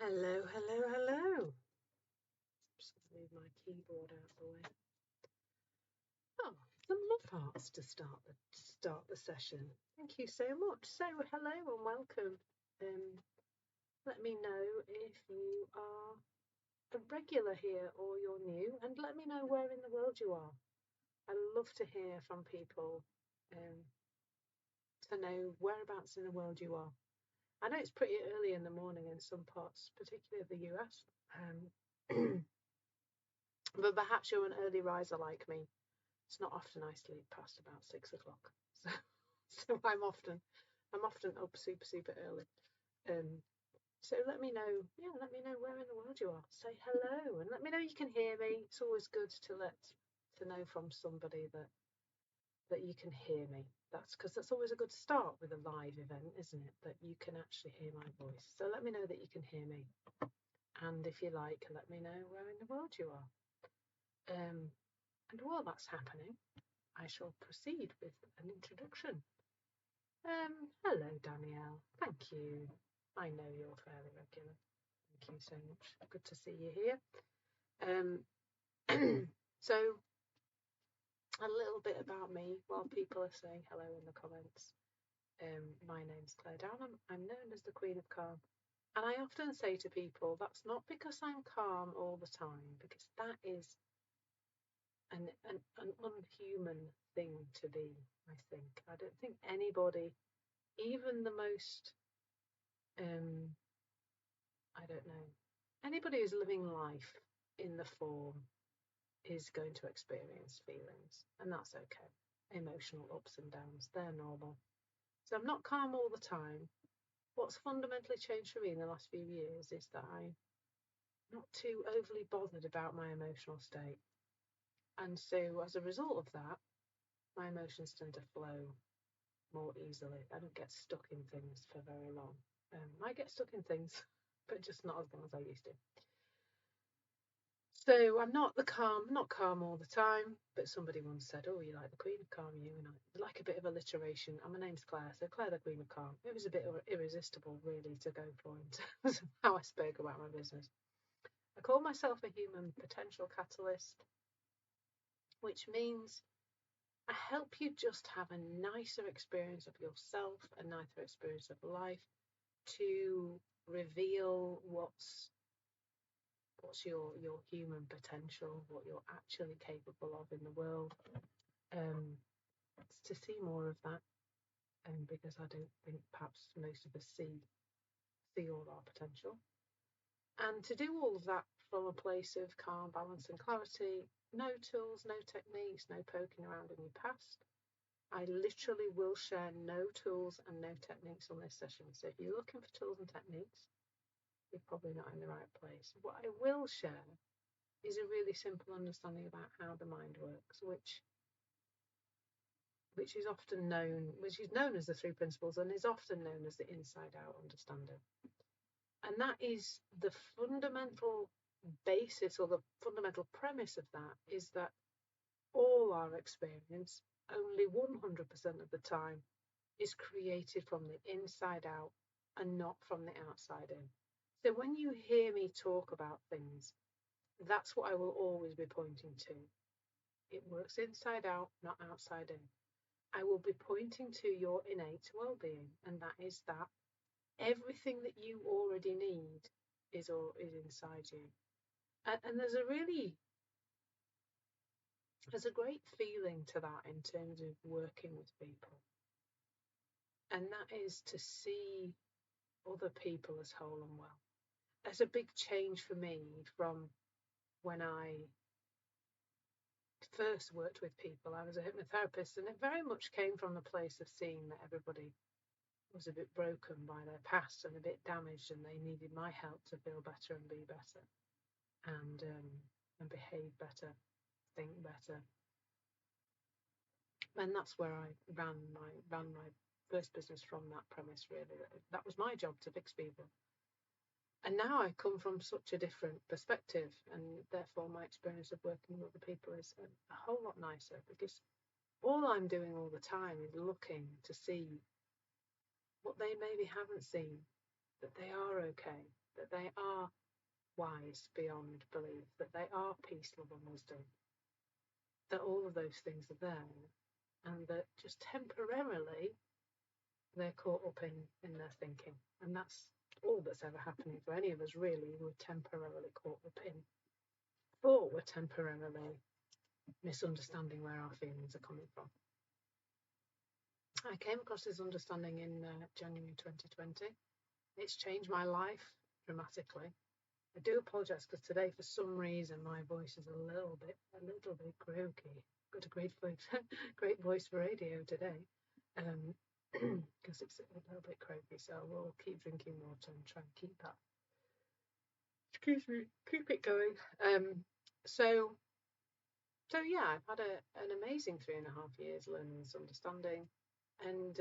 Hello, hello, hello. Just move my keyboard out of the way. Oh, some love hearts to start the session. Thank you so much. So, hello and welcome. Let me know if you are a regular here or you're new, and let me know where in the world you are. I love to hear from people to know whereabouts in the world you are. I know it's pretty early in the morning in some parts, particularly of the US. But perhaps you're an early riser like me. It's not often I sleep past about 6 o'clock, so I'm often up super early. So let me know, where in the world you are. Say hello and let me know you can hear me. It's always good to know from somebody that you can hear me. That's always a good start with a live event, isn't it? That you can actually hear my voice. So let me know that you can hear me, and if you like, let me know where in the world you are. And while that's happening, I shall proceed with an introduction. Hello, Danielle. Thank you. I know you're fairly regular. Thank you so much. Good to see you here. So, a little bit about me while people are saying hello in the comments. My name's Claire Downham. I'm known as the Queen of Calm. And I often say to people, that's not because I'm calm all the time, because that is an unhuman thing to be, I think. I don't think anybody, even the most, I don't know, anybody who's living life in the form is going to experience feelings, and that's okay. Emotional ups and downs, they're normal. So I'm not calm all the time. What's fundamentally changed for me in the last few years is that I'm not too overly bothered about my emotional state. And so as a result of that, my emotions tend to flow more easily. I don't get stuck in things for very long. I get stuck in things, but just not as long as I used to. So I'm not calm all the time, but somebody once said, oh, you're like the Queen of Calm, you, and I like a bit of alliteration. And my name's Claire, so Claire the Queen of Calm. It was a bit irresistible, really, to go for in terms of how I spoke about my business. I call myself a human potential catalyst, which means I help you just have a nicer experience of yourself, a nicer experience of life, to reveal what's your human potential, what you're actually capable of in the world. To see more of that, because I don't think perhaps most of us see all our potential. And to do all of that from a place of calm, balance and clarity, no tools, no techniques, no poking around in your past. I literally will share no tools and no techniques on this session. So if you're looking for tools and techniques, you're probably not in the right place. What I will share is a really simple understanding about how the mind works, which is known as the three principles and is often known as the inside out understanding. And that is the fundamental basis, or the fundamental premise of that is that all our experience, only 100% of the time, is created from the inside out and not from the outside in. So when you hear me talk about things, that's what I will always be pointing to. It works inside out, not outside in. I will be pointing to your innate well-being, and that is that everything that you already need is inside you. And there's a great feeling to that in terms of working with people, and that is to see other people as whole and well. That's a big change for me from when I first worked with people. I was a hypnotherapist, and it very much came from the place of seeing that everybody was a bit broken by their past and a bit damaged, and they needed my help to feel better and be better, and behave better, think better. And that's where I ran my first business from that premise, really. That was my job, to fix people. And now I come from such a different perspective, and therefore my experience of working with other people is a whole lot nicer, because all I'm doing all the time is looking to see what they maybe haven't seen, that they are okay, that they are wise beyond belief, that they are peace, love, and wisdom, that all of those things are there, and that just temporarily they're caught up in their thinking. And that's all that's ever happening for any of us, really. We're temporarily caught up in, or we're temporarily misunderstanding where our feelings are coming from. I came across this understanding in January 2020. It's changed my life dramatically. I do apologise because today, for some reason, my voice is a little bit croaky. Got a great voice for radio today, because it's a little bit croaky. So we'll keep drinking water and try and keep that. Excuse me, keep it going. So yeah, I've had an amazing 3.5 years learning this understanding, and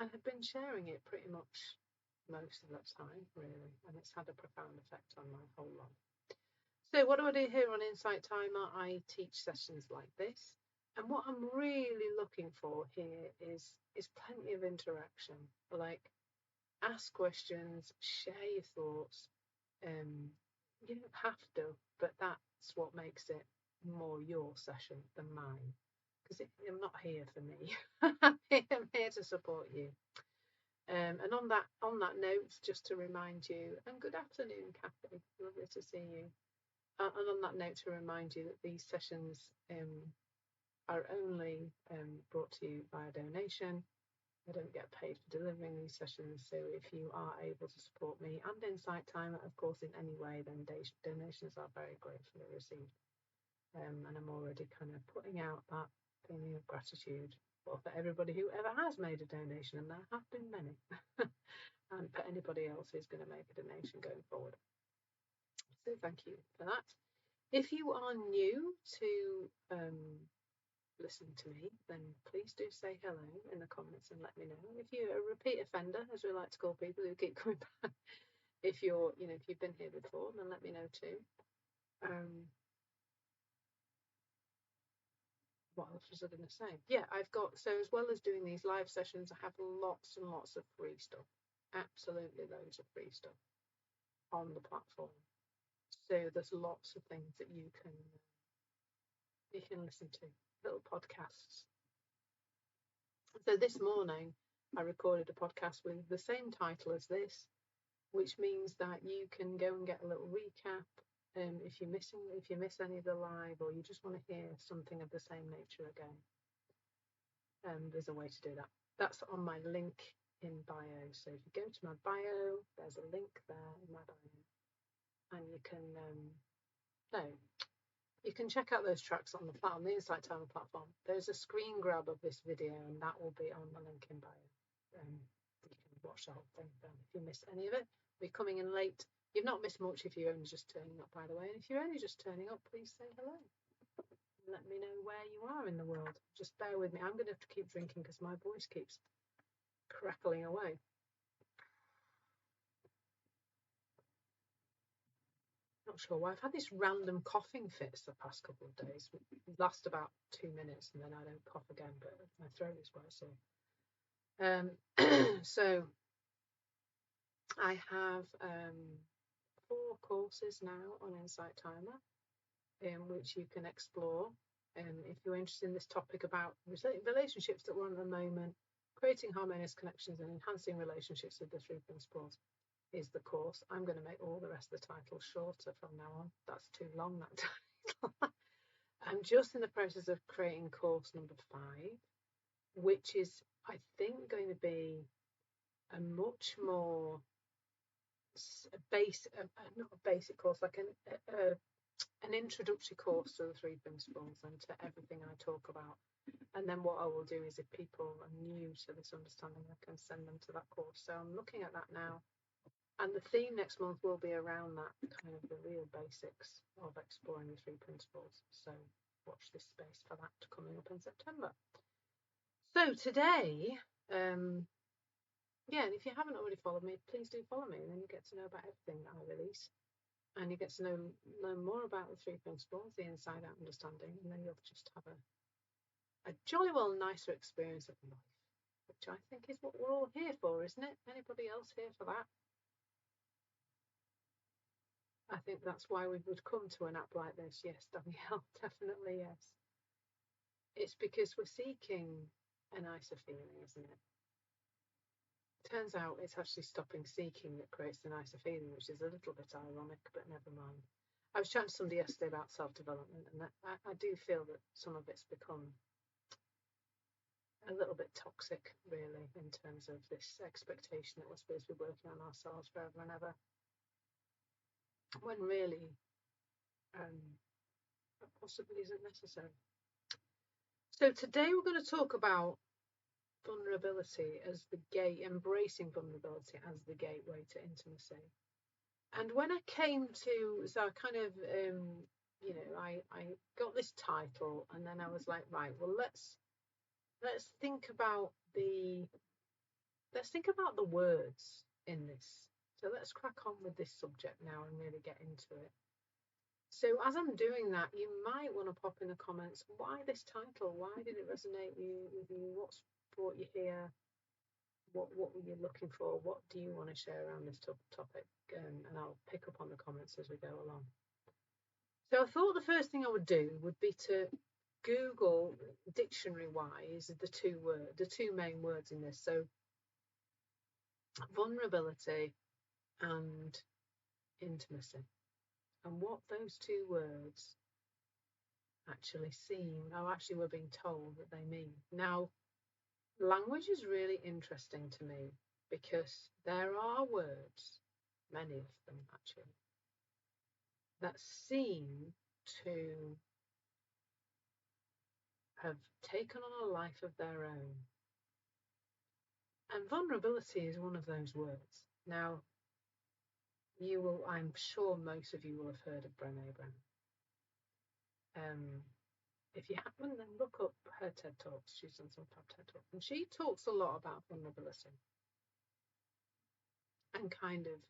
have been sharing it pretty much most of that time, really, and it's had a profound effect on my whole life. So what do I do here on Insight Timer? I teach sessions like this, and what I'm really looking for here is plenty of interaction. Like, ask questions, share your thoughts. You don't have to, but that's what makes it more your session than mine, because I'm not here for me. I'm here to support you. And on that note, just to remind you, and good afternoon, Kathy, lovely to see you. And on that note, to remind you that these sessions are only brought to you by a donation. I don't get paid for delivering these sessions, so if you are able to support me and Insight Timer, of course, in any way, then donations are very gratefully received. And I'm already kind of putting out that feeling of gratitude for everybody who ever has made a donation, and there have been many, and for anybody else who's going to make a donation going forward. So thank you for that. If you are new to listen to me, then please do say hello in the comments and let me know. If you're a repeat offender, as we like to call people who keep coming back, if you've been here before, then let me know too. What else was I going to say? Yeah, so as well as doing these live sessions, I have lots and lots of free stuff, absolutely loads of free stuff on the platform. So there's lots of things that you can listen to, little podcasts. So this morning I recorded a podcast with the same title as this, which means that you can go and get a little recap if you miss any of the live, or you just want to hear something of the same nature again. There's a way to do that. That's on my link in bio. So if you go to my bio, there's a link there in my bio, and you can check out those tracks on the Insight Timer platform. There's a screen grab of this video, and that will be on the link in bio. You can watch the whole thing then. If you miss any of it, we're coming in late. You've not missed much if you're only just turning up, by the way. And if you're only just turning up, please say hello. Let me know where you are in the world. Just bear with me. I'm going to have to keep drinking because my voice keeps crackling away. Not sure why. I've had these random coughing fits the past couple of days. It lasts about 2 minutes and then I don't cough again, but my throat is quite sore. So I have 4 courses now on Insight Timer, which you can explore. If you're interested in this topic about relationships that we're on at the moment, creating harmonious connections and enhancing relationships with the 3 principles is the course. I'm going to make all the rest of the titles shorter from now on. That's too long, that title. I'm just in the process of creating course number 5, which is, I think, going to be a much more not a basic course, like an introductory course to the 3 principles and to everything I talk about. And then what I will do is, if people are new to this understanding, I can send them to that course. So I'm looking at that now. And the theme next month will be around that, kind of the real basics of exploring the 3 principles. So watch this space for that coming up in September. So today, and if you haven't already followed me, please do follow me, and then you get to know about everything that I release. And you get to learn more about the 3 principles, the inside out understanding, and then you'll just have a jolly well nicer experience of life, which I think is what we're all here for, isn't it? Anybody else here for that? I think that's why we would come to an app like this. Yes, Danielle, definitely yes. It's because we're seeking a nicer feeling, isn't it? Turns out it's actually stopping seeking that creates the nicer feeling, which is a little bit ironic, but never mind. I was chatting to somebody yesterday about self-development, and I do feel that some of it's become a little bit toxic, really, in terms of this expectation that we're supposed to be working on ourselves forever and ever, when really that possibly isn't necessary. So today we're going to talk about vulnerability as the gate, embracing vulnerability as the gateway to intimacy. And when I came to, so I kind of, I got this title, and then I was like, right, well, let's think about the words in this. So let's crack on with this subject now and really get into it. So as I'm doing that, you might want to pop in the comments, why this title? Why did it resonate with you? What's brought you here? What were you looking for? What do you want to share around this topic? And I'll pick up on the comments as we go along. So I thought the first thing I would do would be to Google dictionary-wise the two main words in this. So vulnerability and intimacy, and what those two words actually we're being told that they mean. Now, language is really interesting to me because there are words, many of them actually, that seem to have taken on a life of their own. And vulnerability is one of those words. Now, I'm sure most of you will have heard of Brené Brown. If you haven't, then look up her TED Talks. She's done some fab TED Talks. And she talks a lot about vulnerability and kind of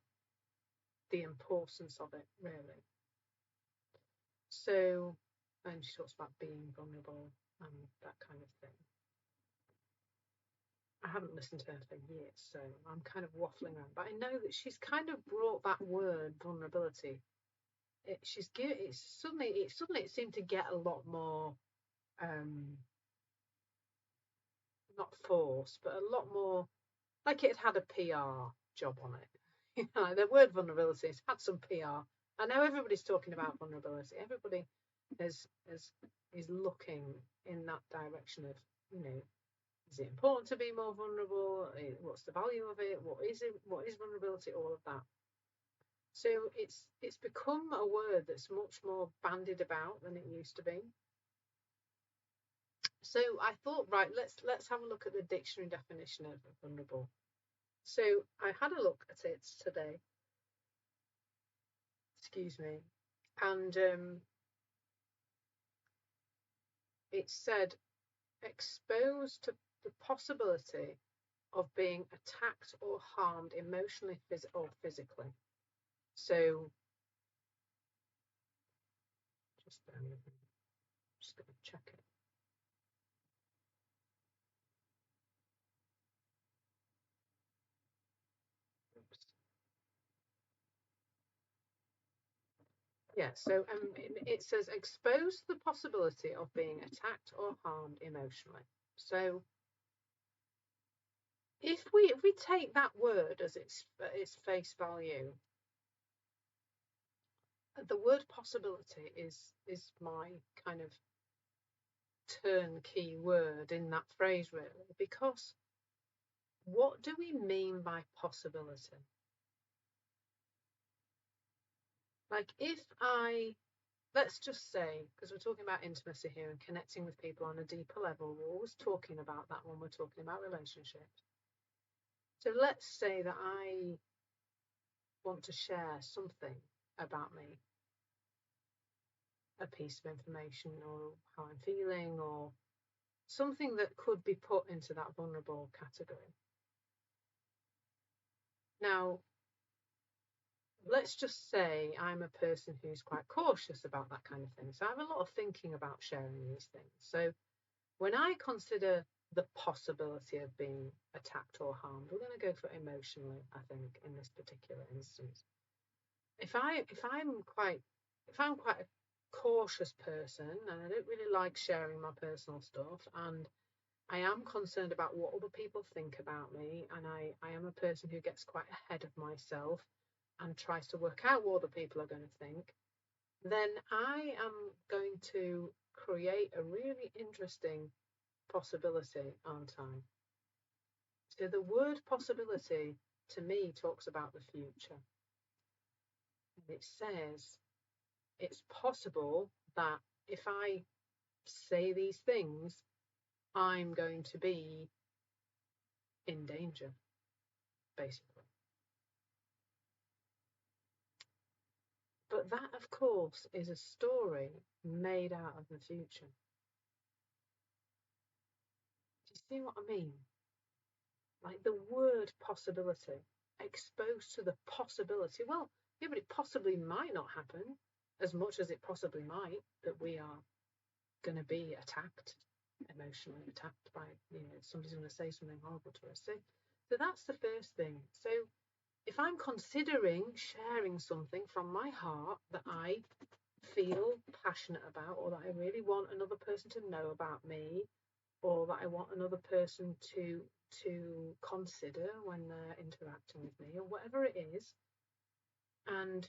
the importance of it, really. So, and she talks about being vulnerable and that kind of thing. I haven't listened to her for years, so I'm kind of waffling around. But I know that she's kind of brought that word vulnerability. It seemed to get a lot more, not force, but a lot more, like it had a PR job on it. The word vulnerability has had some PR. I know everybody's talking about vulnerability. Everybody is looking in that direction of, is it important to be more vulnerable? What's the value of it? What is it? What is vulnerability? All of that. So it's become a word that's much more bandied about than it used to be. So I thought, right, let's have a look at the dictionary definition of vulnerable. So I had a look at it today. Excuse me. And it said exposed to the possibility of being attacked or harmed emotionally or physically. So just bear with me. I'm just going to check it. Oops. Yeah, so it says exposed to the possibility of being attacked or harmed emotionally. So if we take that word as its face value, the word possibility is my kind of turnkey word in that phrase, really, because what do we mean by possibility? Like, let's just say, because we're talking about intimacy here and connecting with people on a deeper level, we're always talking about that when we're talking about relationships. So let's say that I want to share something about me, a piece of information or how I'm feeling or something that could be put into that vulnerable category. Now, let's just say I'm a person who's quite cautious about that kind of thing. So I have a lot of thinking about sharing these things. So when I consider the possibility of being attacked or harmed, we're going to go for emotionally, I think, in this particular instance. if I'm quite a cautious person and I don't really like sharing my personal stuff, and I am concerned about what other people think about me, and I am a person who gets quite ahead of myself and tries to work out what other people are going to think, then I am going to create a really interesting possibility, aren't I? So the word possibility to me talks about the future. And it says it's possible that if I say these things, I'm going to be in danger, basically. But that, of course, is a story made out of the future. Do you see what I mean? Like the word possibility, exposed to the possibility. Well, yeah, but it possibly might not happen as much as it possibly might, that we are going to be attacked, emotionally attacked by, somebody's going to say something horrible to us. So that's the first thing. So if I'm considering sharing something from my heart that I feel passionate about, or that I really want another person to know about me, or that I want another person to consider when they're interacting with me, or whatever it is, and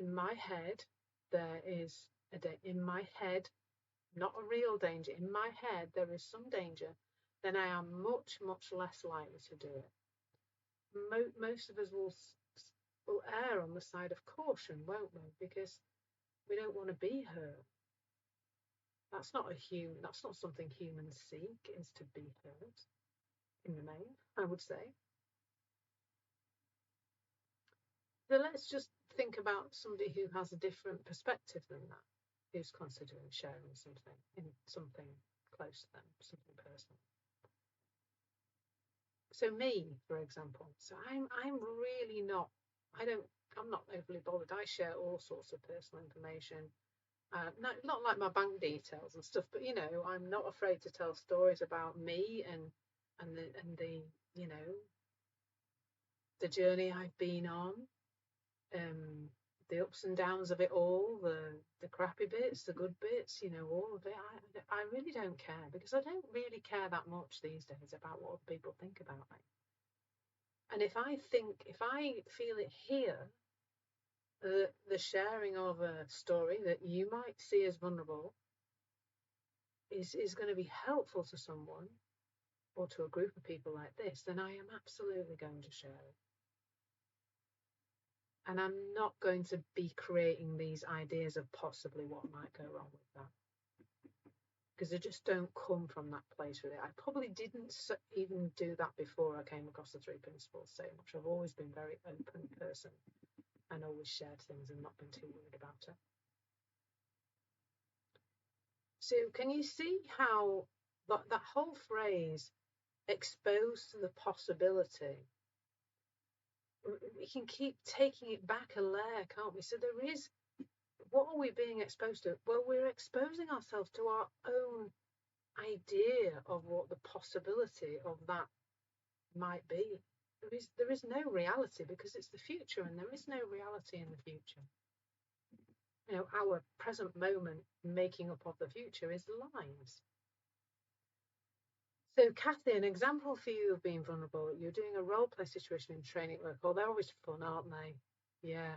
in my head there is in my head, not a real danger, in my head there is some danger, then I am much, much less likely to do it. Most of us will err on the side of caution, won't we? Because we don't want to be hurt. That's not something humans seek, is to be hurt in the main, I would say. So let's just think about somebody who has a different perspective than that, who's considering sharing something close to them, something personal. So me, for example, so I'm really not, I'm not overly bothered. I share all sorts of personal information. Not like my bank details and stuff, but I'm not afraid to tell stories about me and the the journey I've been on, the ups and downs of it all, the crappy bits, the good bits, all of it. I really don't care, because I don't really care that much these days about what people think about me. And if I feel it here, the sharing of a story that you might see as vulnerable is going to be helpful to someone or to a group of people like this, then I am absolutely going to share it. And I'm not going to be creating these ideas of possibly what might go wrong with that, because they just don't come from that place with it. I probably didn't even do that before I came across the 3 principles so much. I've always been a very open person and always shared things and not been too worried about it. So can you see how that whole phrase, exposed to the possibility, we can keep taking it back a layer, can't we? So there is, what are we being exposed to? Well, we're exposing ourselves to our own idea of what the possibility of that might be. There is no reality, because it's the future, and there is no reality in the future. Our present moment making up of the future is lies. So, Kathy, an example for you of being vulnerable. You're doing a role play situation in training work. Oh, they're always fun, aren't they? Yeah.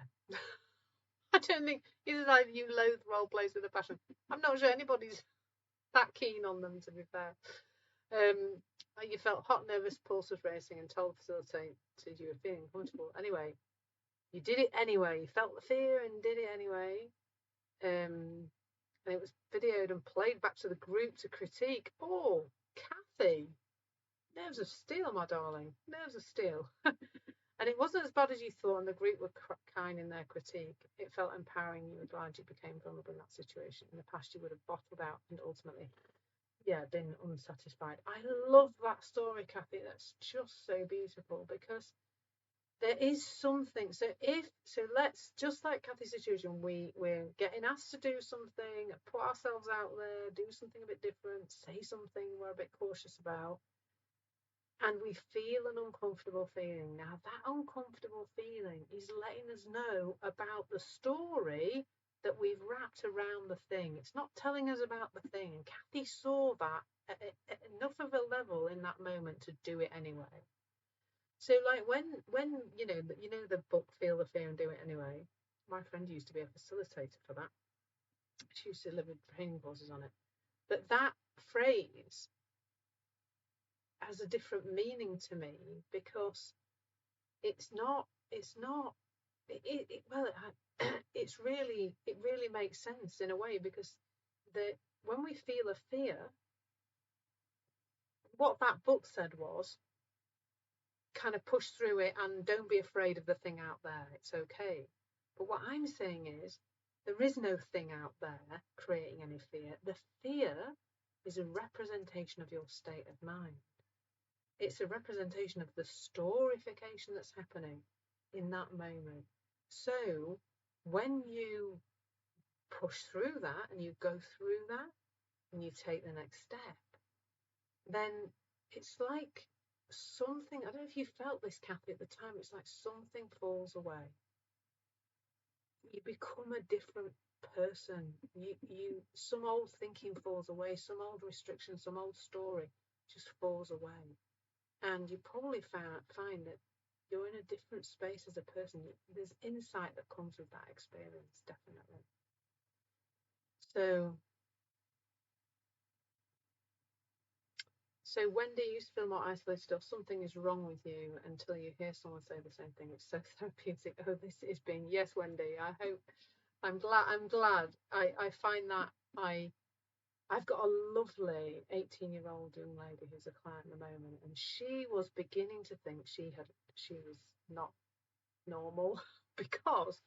I don't think it's like you loathe role plays with a passion. I'm not sure anybody's that keen on them, to be fair. You felt hot, nervous, pulse was racing, and told the facilitator you were feeling comfortable. Anyway, you did it anyway. You felt the fear and did it anyway. And it was videoed and played back to the group to critique. Oh, Kathy, nerves of steel, my darling, nerves of steel. And it wasn't as bad as you thought, and the group were kind in their critique. It felt empowering. You were glad you became vulnerable in that situation. In the past, you would have bottled out and ultimately, been unsatisfied. I love that story, Kathy. That's just so beautiful, because there is something. So let's, just like Kathy's situation, we're getting asked to do something, put ourselves out there, do something a bit different, say something we're a bit cautious about. and we feel an uncomfortable feeling. Now, that uncomfortable feeling is letting us know about the story that we've wrapped around the thing. It's not telling us about the thing. And Kathy saw that at enough of a level in that moment to do it anyway. So, like when you know the book Feel the Fear and Do It Anyway. My friend used to be a facilitator for that. She used to deliver training courses on it. But that phrase has a different meaning to me because it's not well it really makes sense in a way, because when we feel a fear, what that book said was kind of push through it and don't be afraid of the thing out there, it's okay. But what I'm saying is there is no thing out there creating any fear. The fear is a representation of your state of mind. It's a representation of the storification that's happening in that moment. So when you push through that and you go through that and you take the next step, then it's like something, I don't know if you felt this, Kathy, at the time, it's like something falls away. You become a different person. Some old thinking falls away, some old restriction, some old story just falls away. And you probably find that you're in a different space as a person. There's insight that comes with that experience, definitely. So Wendy used to feel more isolated or something is wrong with you until you hear someone say the same thing. It's so therapeutic. Oh, this is being, yes, Wendy. I'm glad. I find that I've got a lovely 18-year-old young lady who's a client at the moment, and she was beginning to think she was not normal because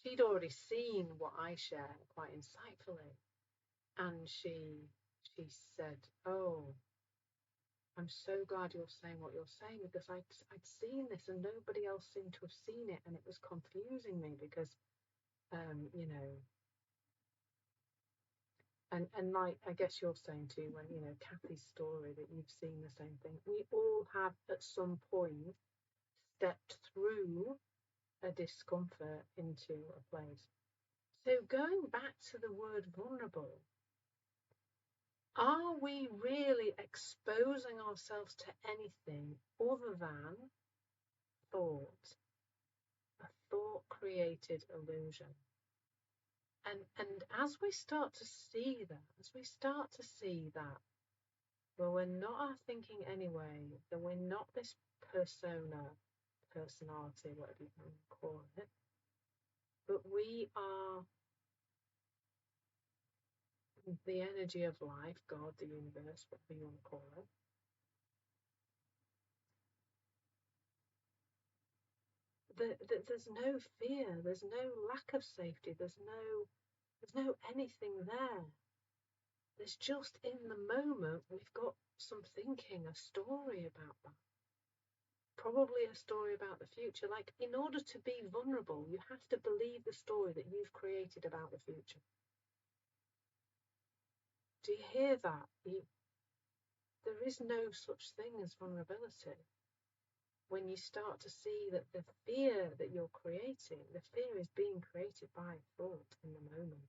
she'd already seen what I share quite insightfully, and she said, "Oh, I'm so glad you're saying what you're saying, because I'd seen this and nobody else seemed to have seen it, and it was confusing me because you know." And like I guess you're saying too, when Kathy's story, that you've seen the same thing. We all have at some point stepped through a discomfort into a place. So going back to the word vulnerable, are we really exposing ourselves to anything other than thought, a thought created illusion? And as we start to see that, well, we're not our thinking anyway, then we're not this persona, personality, whatever you can call it, but we are the energy of life, God, the universe, whatever you want to call it. There's no fear, there's no lack of safety, there's no anything there. There's just, in the moment, we've got some thinking, a story about that. Probably a story about the future. Like, in order to be vulnerable, you have to believe the story that you've created about the future. Do you hear that? There is no such thing as vulnerability. When you start to see that the fear that you're creating, the fear is being created by thought in the moment.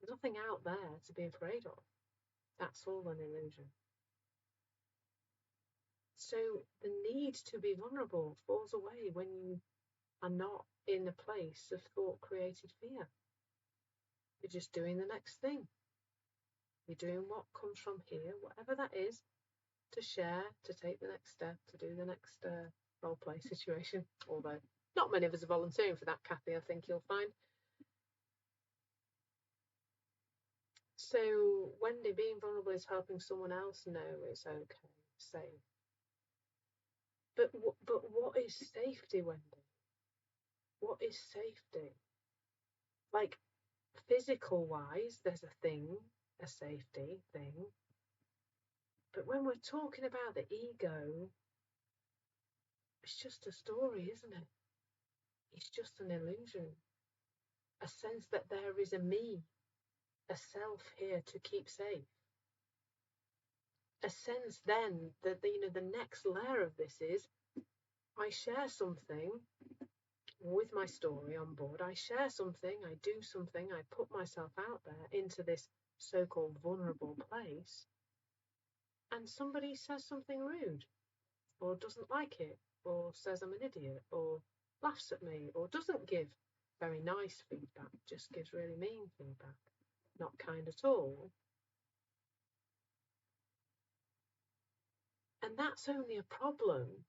There's nothing out there to be afraid of. That's all an illusion. So the need to be vulnerable falls away when you are not in a place of thought-created fear. You're just doing the next thing. You're doing what comes from here, whatever that is, to share, to take the next step, to do the next role-play situation. Although not many of us are volunteering for that, Kathy, I think you'll find. So, Wendy, being vulnerable is helping someone else know it's okay, safe. But what is safety, Wendy? What is safety? Like, physical-wise, there's a thing, a safety thing. But when we're talking about the ego, it's just a story, isn't it? It's just an illusion. A sense that there is a me, a self here to keep safe. a sense then that the next layer of this is I share something with my story on board. I share something, I do something, I put myself out there into this so-called vulnerable place, and somebody says something rude, or doesn't like it, or says I'm an idiot, or laughs at me, or doesn't give very nice feedback, just gives really mean feedback, not kind at all. And that's only a problem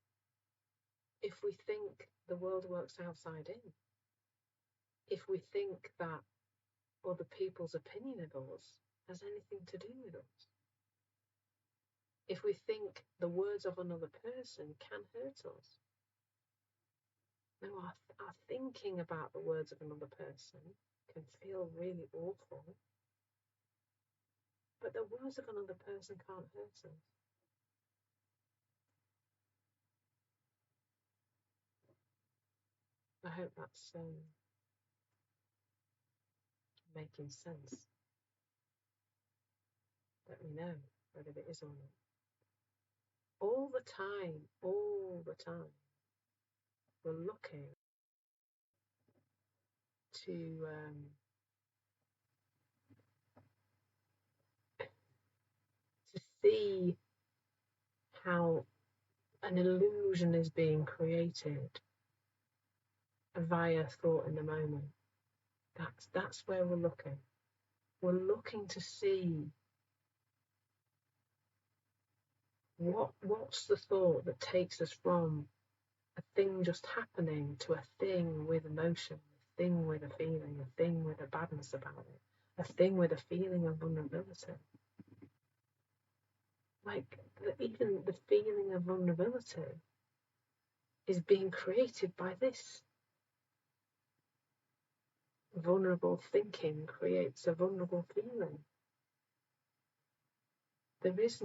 if we think the world works outside in. If we think that other people's opinion of us has anything to do with us. If we think the words of another person can hurt us. No, our thinking about the words of another person can feel really awful, but the words of another person can't hurt us. I hope that's making sense. Let me know whether it is or not. All the time, we're looking to see how an illusion is being created via thought in the moment. That's where we're looking. We're looking to see what's the thought that takes us from a thing just happening to a thing with emotion, a thing with a feeling, a thing with a badness about it, a thing with a feeling of vulnerability. Like, even the feeling of vulnerability is being created by this. Vulnerable thinking creates a vulnerable feeling. There's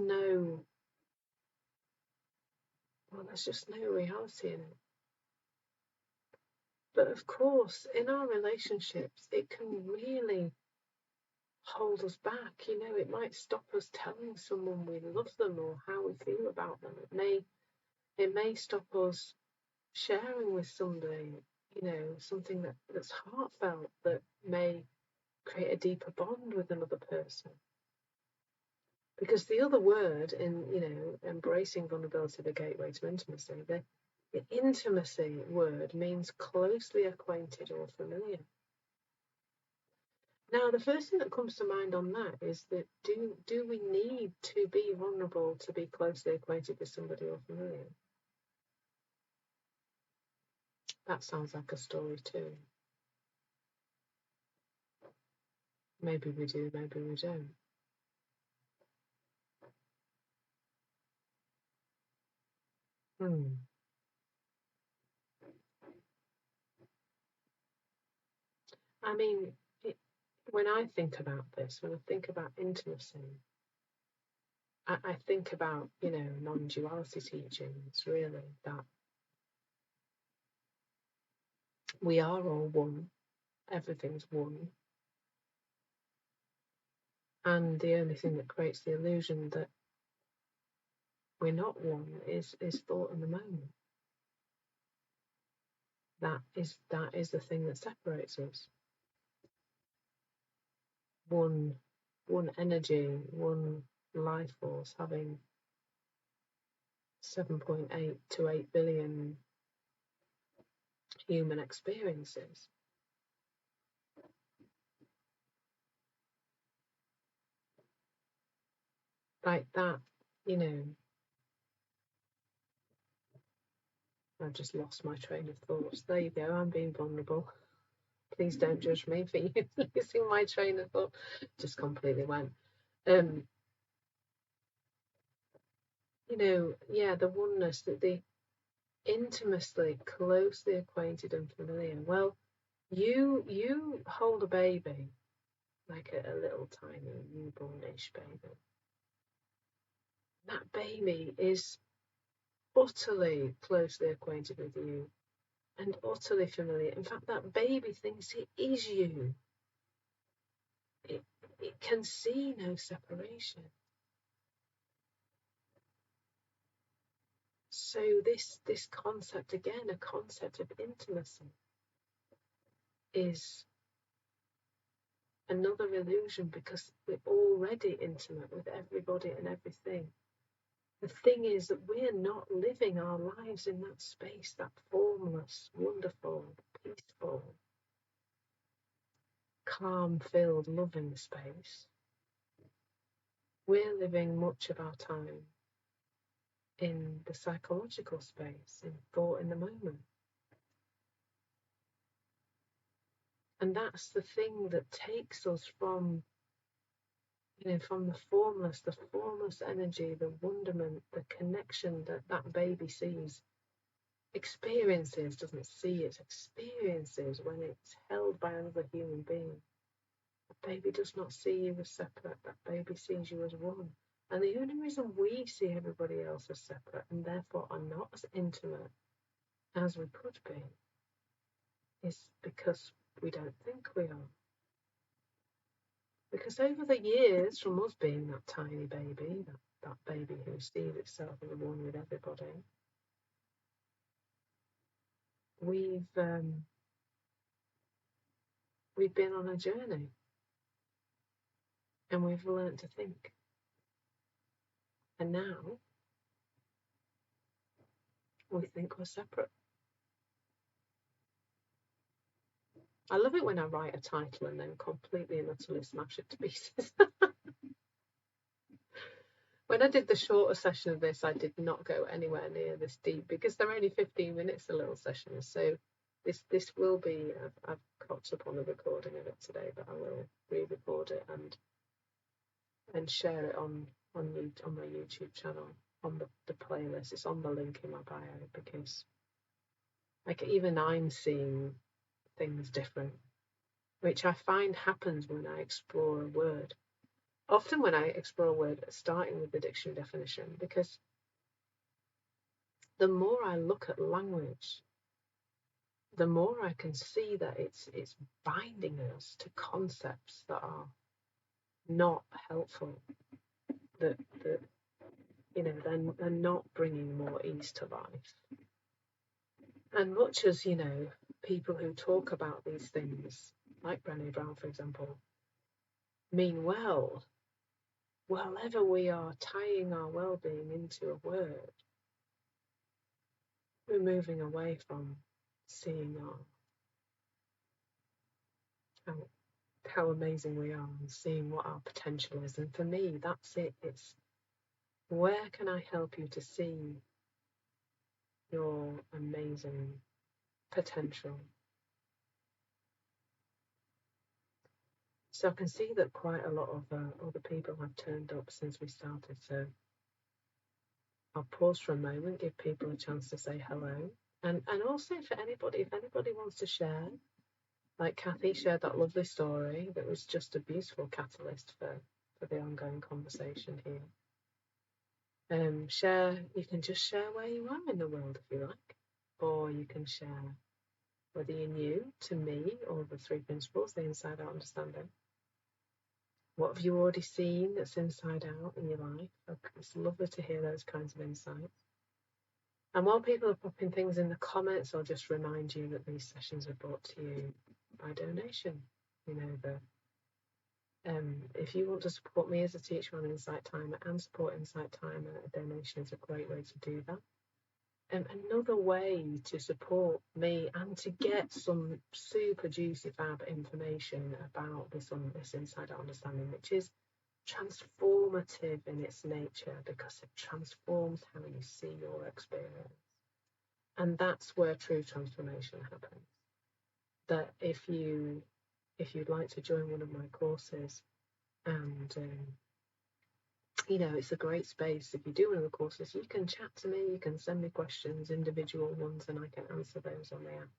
just no reality in it. But of course, in our relationships, it can really hold us back. It might stop us telling someone we love them or how we feel about them. It may stop us sharing with somebody, something that's heartfelt, that may create a deeper bond with another person. Because the other word in, embracing vulnerability, the gateway to intimacy, the intimacy word means closely acquainted or familiar. Now, the first thing that comes to mind on that is that do we need to be vulnerable to be closely acquainted with somebody or familiar? That sounds like a story too. Maybe we do, maybe we don't. I mean, when I think about this, when I think about intimacy, I think about, non-duality teachings, really, that we are all one, everything's one, and the only thing that creates the illusion that we're not one is thought in the moment. That is the thing that separates us. One energy, one life force, having 7.8 to 8 billion human experiences. Like that, I've just lost my train of thoughts. There you go, I'm being vulnerable. Please don't judge me for losing my train of thought. Just completely went. The oneness, that the intimately, closely acquainted and familiar. Well, you hold a baby, like a little tiny newbornish baby. That baby is utterly closely acquainted with you and utterly familiar. In fact, that baby thinks it is you. It can see no separation. So this concept, again, a concept of intimacy, is another illusion, because we're already intimate with everybody and everything. The thing is that we're not living our lives in that space, that formless, wonderful, peaceful, calm-filled, loving space. We're living much of our time in the psychological space, in thought in the moment. And that's the thing that takes us from, from the formless energy, the wonderment, the connection that baby sees, experiences, doesn't see it, experiences when it's held by another human being. The baby does not see you as separate, that baby sees you as one. And the only reason we see everybody else as separate, and therefore are not as intimate as we could be, is because we don't think we are. Because over the years, from us being that tiny baby, that baby who sees itself as one with everybody, we've been on a journey, and we've learned to think. And now we think we're separate. I love it when I write a title and then completely and utterly smash it to pieces. When I did the shorter session of this, I did not go anywhere near this deep, because they're only 15 minutes, the little sessions. So this will be, I've caught up on the recording of it today, but I will re-record it and share it on my YouTube channel, on the playlist. It's on the link in my bio, because even I'm seeing things different, which I find happens when I explore a word. Often when I explore a word, starting with the dictionary definition, because the more I look at language, the more I can see that it's binding us to concepts that are not helpful, that they're not bringing more ease to life. And much as, people who talk about these things, like Brené Brown, for example, mean well, wherever we are tying our well-being into a word, we're moving away from seeing how amazing we are and seeing what our potential is. And for me, that's it. It's, where can I help you to see your amazing potential? So I can see that quite a lot of other people have turned up since we started. So I'll pause for a moment, give people a chance to say hello. And also, if anybody wants to share, like Kathy shared that lovely story that was just a beautiful catalyst for the ongoing conversation here. You can just share where you are in the world if you like, or you can share whether you're new to me or the 3 principles, the inside out understanding. What have you already seen that's inside out in your life? It's lovely to hear those kinds of insights. And while people are popping things in the comments, I'll just remind you that these sessions are brought to you by donation. If you want to support me as a teacher on Insight Timer and support Insight Timer, a donation is a great way to do that. Another way to support me and to get some super juicy fab information about this inside out understanding, which is transformative in its nature, because it transforms how you see your experience. And that's where true transformation happens. That if you'd like to join one of my courses, and it's a great space. If you do one of the courses, you can chat to me, you can send me questions, individual ones, and I can answer those on the app.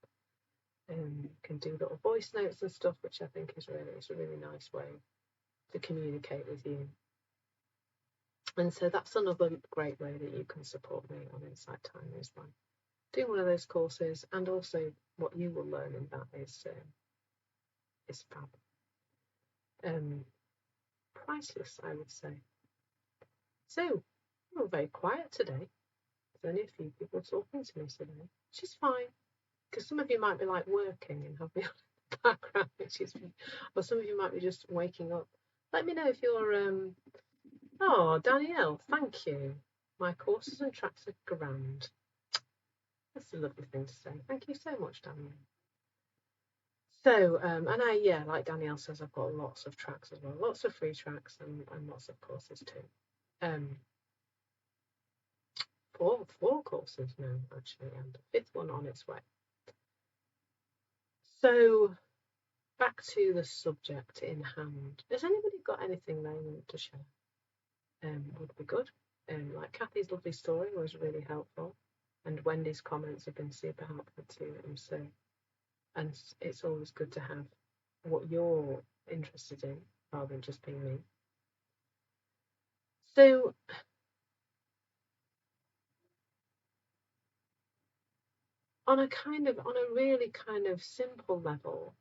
You can do little voice notes and stuff, which I think is a really nice way to communicate with you. And so that's another great way that you can support me on Insight Timer, is by doing one of those courses, and also what you will learn in that is fab. Priceless, I would say. So, we're very quiet today. There's only a few people talking to me today, which is fine, because some of you might be like working and have me on the background, which is, or some of you might be just waking up. Let me know if you're, oh, Danielle, thank you. My courses and tracks are grand. That's a lovely thing to say. Thank you so much, Danielle. So, and like Danielle says, I've got lots of tracks as well, lots of free tracks and lots of courses too. Four courses now, actually, and a fifth one on its way. So, back to the subject in hand. Has anybody got anything they want to share? Would be good. Like Kathy's lovely story was really helpful, and Wendy's comments have been super helpful too. And it's always good to have what you're interested in rather than just being me. So, on a really kind of simple level,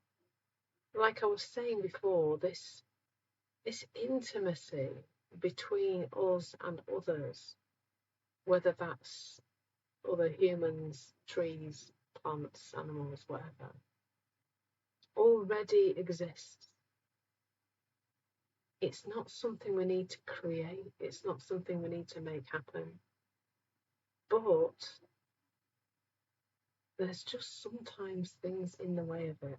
like I was saying before, this intimacy between us and others, whether that's other humans, trees, plants, animals, whatever, already exists. It's not something we need to create. It's not something we need to make happen. But there's just sometimes things in the way of it.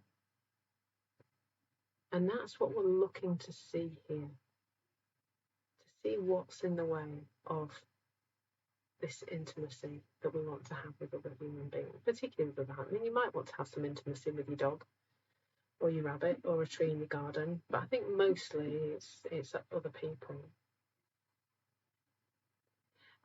And that's what we're looking to see here. To see what's in the way of this intimacy that we want to have with other human beings, particularly with other. I mean, you might want to have some intimacy with your dog or your rabbit or a tree in your garden, but I think mostly it's other people.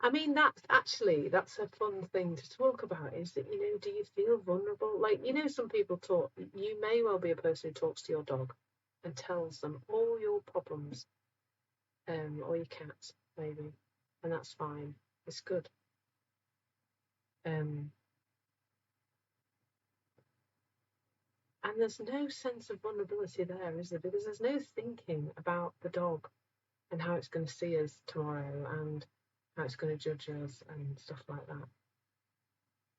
I mean, that's a fun thing to talk about, is that, do you feel vulnerable? Like, some people talk, you may well be a person who talks to your dog and tells them all your problems, or your cat, maybe, and that's fine. It's good. And there's no sense of vulnerability there, is there? Because there's no thinking about the dog and how it's going to see us tomorrow and how it's going to judge us and stuff like that.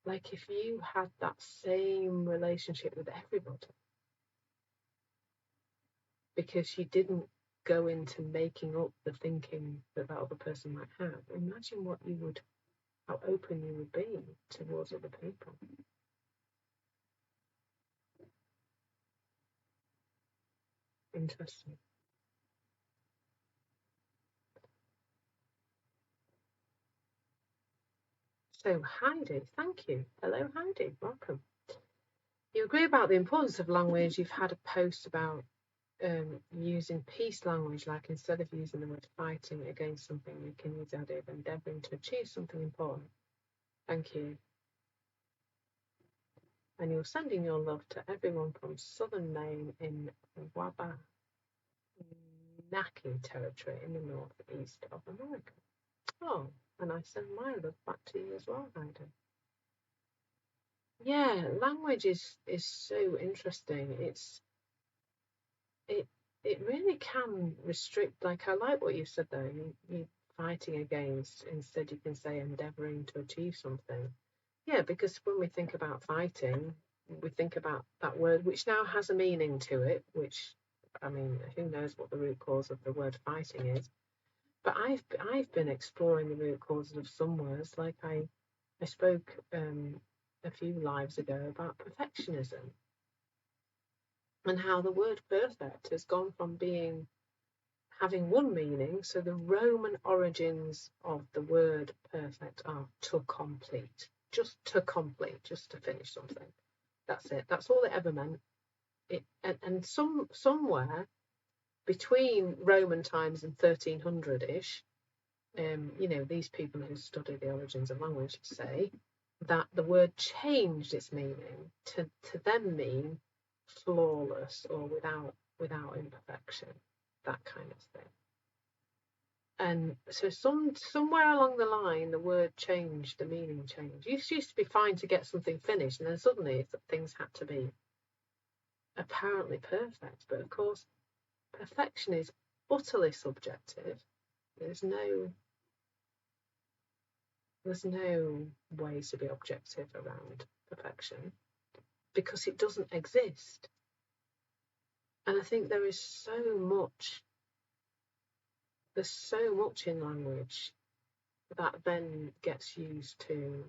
Like, if you had that same relationship with everybody, because you didn't go into making up the thinking that other person might have, imagine how open you would be towards other people. Interesting. So, Heidi, thank you. Hello, Heidi. Welcome. You agree about the importance of language. You've had a post about using peace language, like instead of using the word fighting against something, you can use the idea of endeavouring to achieve something important. Thank you. And you're sending your love to everyone from southern Maine in Wabanaki territory in the northeast of America. Oh, and I send my love back to you as well, Heidi. Yeah, language is so interesting. It really can restrict. Like, I like what you said there. You fighting against, instead you can say endeavouring to achieve something. Yeah, because when we think about fighting, we think about that word, which now has a meaning to it, which, I mean, who knows what the root cause of the word fighting is. But I've been exploring the root causes of some words. Like, I spoke a few lives ago about perfectionism and how the word perfect has gone from having one meaning. So the Roman origins of the word perfect are to complete, just to finish something. That's it. That's all it ever meant. And somewhere between Roman times and 1300-ish, these people who study the origins of language say that the word changed its meaning to then mean flawless or without imperfection, that kind of thing. And so somewhere along the line, the word changed, the meaning changed. It used to be fine to get something finished, and then suddenly things had to be apparently perfect. But of course, perfection is utterly subjective. There's There's no way to be objective around perfection because it doesn't exist. And I think there's so much in language that then gets used to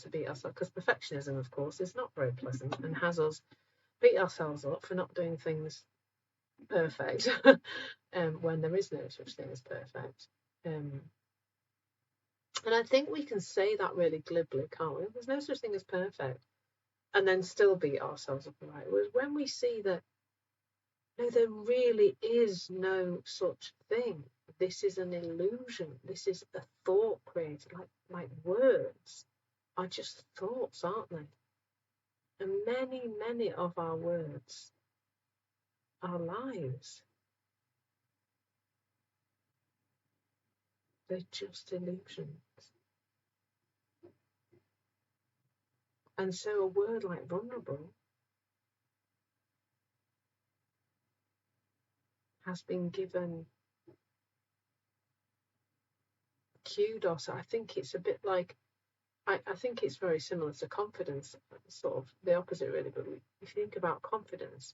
beat ourselves, because perfectionism, of course, is not very pleasant and has us beat ourselves up for not doing things perfect when there is no such thing as perfect. And I think we can say that really glibly, can't we? There's no such thing as perfect, and then still beat ourselves up, right? Whereas when we see that, no, there really is no such thing. This is an illusion. This is a thought created. Like words are just thoughts, aren't they? And many, many of our words are lies. They're just illusions. And so a word like vulnerable has been given kudos. I think it's a bit like, I think it's very similar to confidence, sort of the opposite really, but if you think about confidence,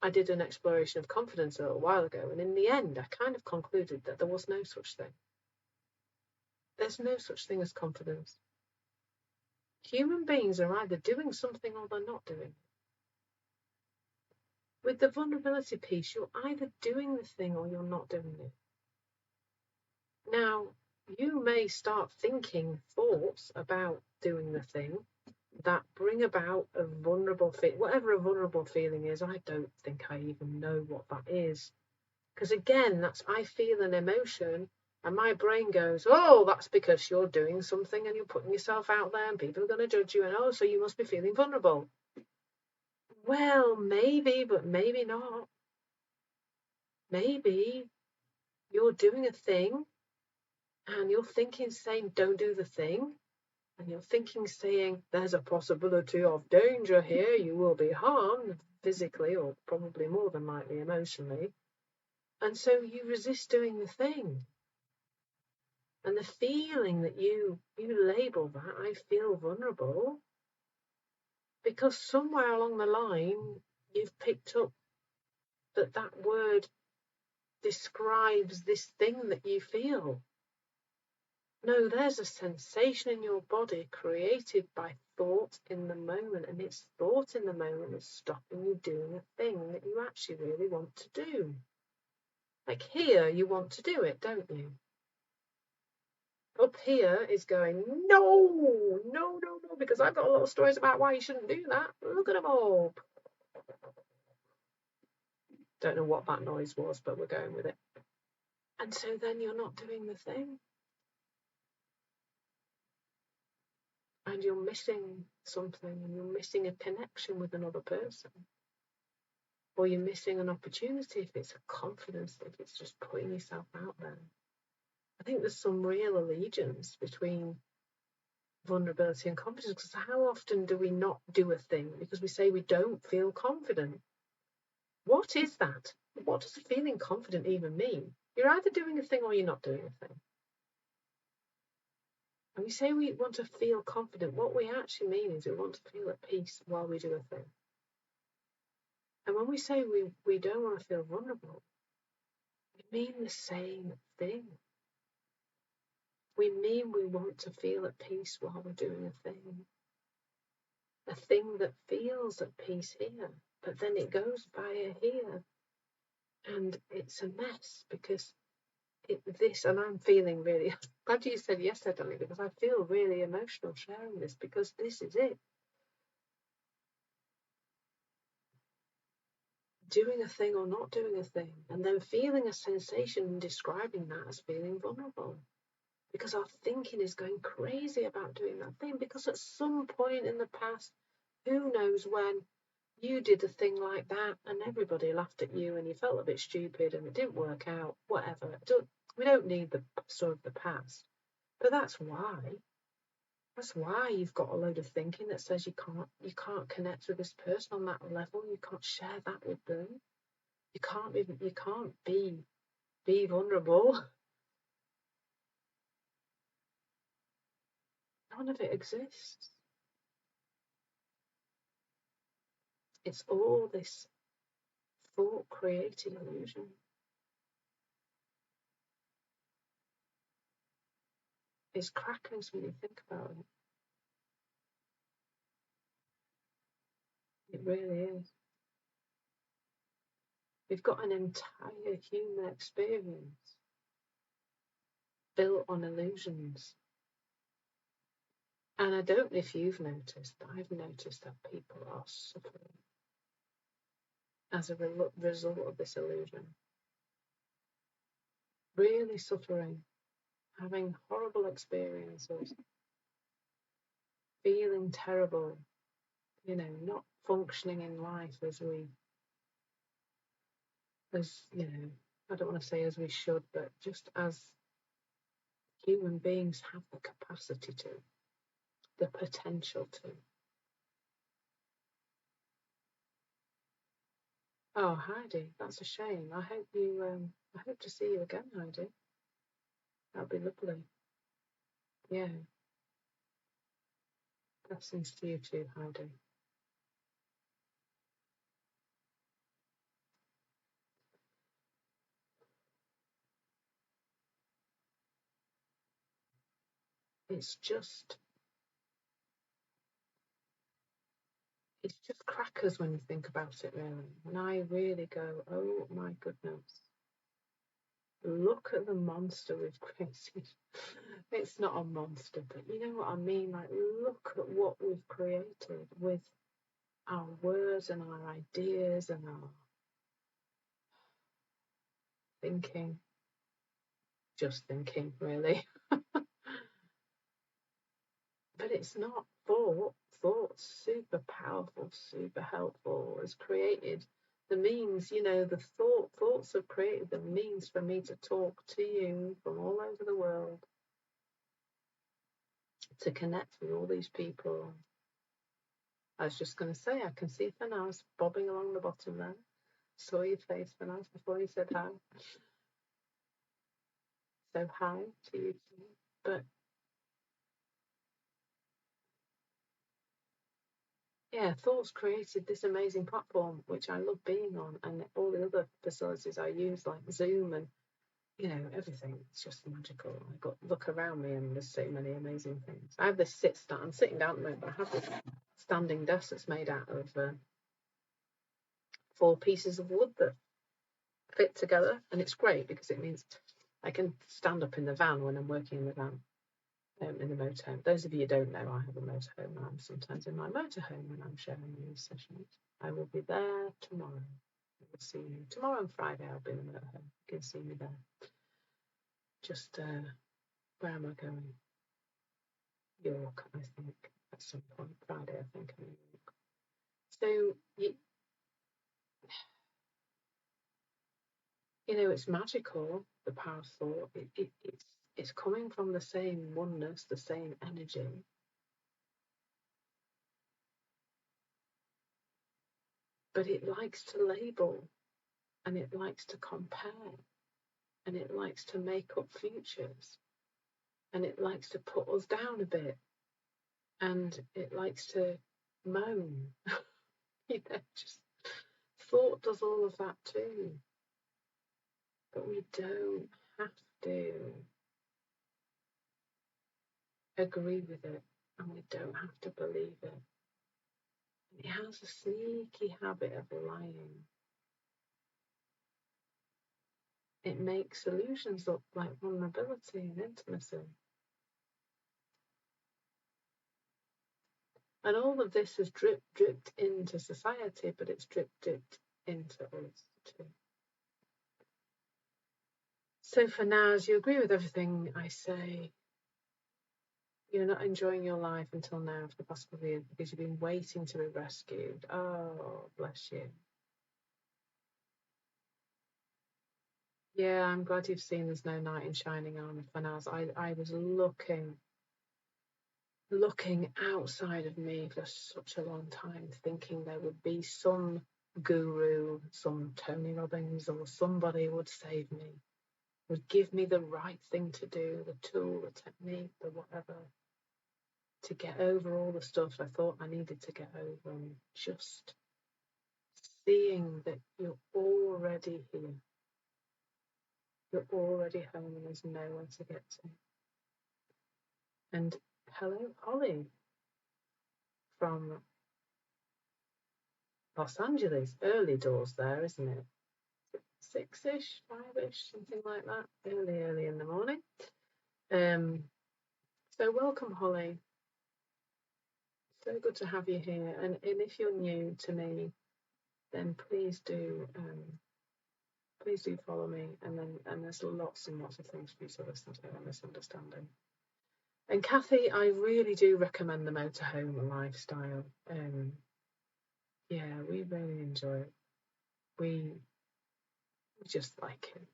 I did an exploration of confidence a little while ago, and in the end, I kind of concluded that there was no such thing. There's no such thing as confidence. Human beings are either doing something or they're not doing it. With the vulnerability piece, you're either doing the thing or you're not doing it. Now, you may start thinking thoughts about doing the thing that bring about a vulnerable feeling. Whatever a vulnerable feeling is, I don't think I even know what that is. Because again, that's, I feel an emotion and my brain goes, oh, that's because you're doing something and you're putting yourself out there and people are going to judge you, and oh, so you must be feeling vulnerable. Well, maybe, but maybe not. Maybe you're doing a thing and you're thinking saying don't do the thing, and you're thinking saying there's a possibility of danger here, you will be harmed physically or probably more than likely emotionally, and so you resist doing the thing. And the feeling that you label that, I feel vulnerable, because somewhere along the line you've picked up that word describes this thing that you feel. No, there's a sensation in your body created by thought in the moment, and it's thought in the moment that's stopping you doing a thing that you actually really want to do. Like here, you want to do it, don't you? Up here is going, no, because I've got a lot of stories about why you shouldn't do that. Look at them all. Don't know what that noise was, but we're going with it. And so then you're not doing the thing. And you're missing something, and you're missing a connection with another person. Or you're missing an opportunity if it's a confidence, if it's just putting yourself out there. I think there's some real allegiance between vulnerability and confidence, because how often do we not do a thing because we say we don't feel confident? What is that? What does feeling confident even mean? You're either doing a thing or you're not doing a thing. And we say we want to feel confident. What we actually mean is we want to feel at peace while we do a thing. And when we say we don't want to feel vulnerable, we mean the same thing. We mean we want to feel at peace while we're doing a thing that feels at peace here, but then it goes via here, and it's a mess because and I'm feeling really, glad you said yes, Emily, because I feel really emotional sharing this, because this is it. Doing a thing or not doing a thing, and then feeling a sensation and describing that as feeling vulnerable. Because our thinking is going crazy about doing that thing, because at some point in the past, who knows when, you did a thing like that and everybody laughed at you and you felt a bit stupid and it didn't work out, whatever. We don't need the story of the past. But that's why you've got a load of thinking that says you can't connect with this person on that level, you can't share that with them. You can't be vulnerable. None of it exists. It's all this thought-created illusion. It's crackers when you think about it. It really is. We've got an entire human experience built on illusions. And I don't know if you've noticed, but I've noticed that people are suffering as a result of this illusion. Really suffering, having horrible experiences, feeling terrible, not functioning in life as I don't want to say as we should, but just as human beings have the capacity to, the potential to. Oh, Heidi, that's a shame. I hope to see you again, Heidi. That'll be lovely. Yeah. Blessings to you too, Heidi. It's just crackers when you think about it, really. And I really go, oh my goodness. Look at the monster we've created. It's not a monster, but you know what I mean? Like, look at what we've created with our words and our ideas and our thinking. Just thinking, really. But it's not thought. Thought's super powerful, super helpful. It's created the means, the thoughts have created the means for me to talk to you from all over the world, to connect with all these people. I was just going to say, I can see Fanaz bobbing along the bottom there. Saw your face, Fanaz, before you said hi. So hi to you too. But yeah, Thoughts created this amazing platform, which I love being on, and all the other facilities I use, like Zoom and, everything. It's just magical. I look around me and there's so many amazing things. I have this I'm sitting down at the moment, but I have this standing desk that's made out of 4 pieces of wood that fit together, and it's great because it means I can stand up in the van when I'm working in the van. In the motorhome. Those of you who don't know, I have a motorhome, and I'm sometimes in my motorhome when I'm sharing these sessions. I will be there tomorrow. You will see me tomorrow and Friday. I'll be in the motorhome. You can see me there. Just where am I going? York, I think, at some point. Friday, I think I'm in York. So it's magical. The power of thought. It's coming from the same oneness, the same energy. But it likes to label, and it likes to compare, and it likes to make up futures, and it likes to put us down a bit, and it likes to moan. Just thought does all of that too. But we don't have to agree with it, and we don't have to believe it. It has a sneaky habit of lying. It makes illusions look like vulnerability and intimacy. And all of this has dripped into society, but it's dripped into us too. So for now, as you agree with everything I say, you're not enjoying your life until now for the past couple of years because you've been waiting to be rescued. Oh, bless you. Yeah, I'm glad you've seen There's No Knight in Shining Armor, Fanaz. I was looking outside of me for such a long time, thinking there would be some guru, some Tony Robbins or somebody would save me, would give me the right thing to do, the tool, the technique, the whatever. to get over all the stuff I thought I needed to get over, and just seeing that you're already here. You're already home and there's nowhere to get to. And hello, Holly from Los Angeles. Early doors there, isn't it? 6-ish, 5-ish, something like that. Early in the morning. So welcome, Holly. So good to have you here. And if you're new to me, then please do follow me. And there's lots and lots of things for you to listen to on this understanding. And Kathy, I really do recommend the motorhome lifestyle. Yeah, we really enjoy it. We just like it.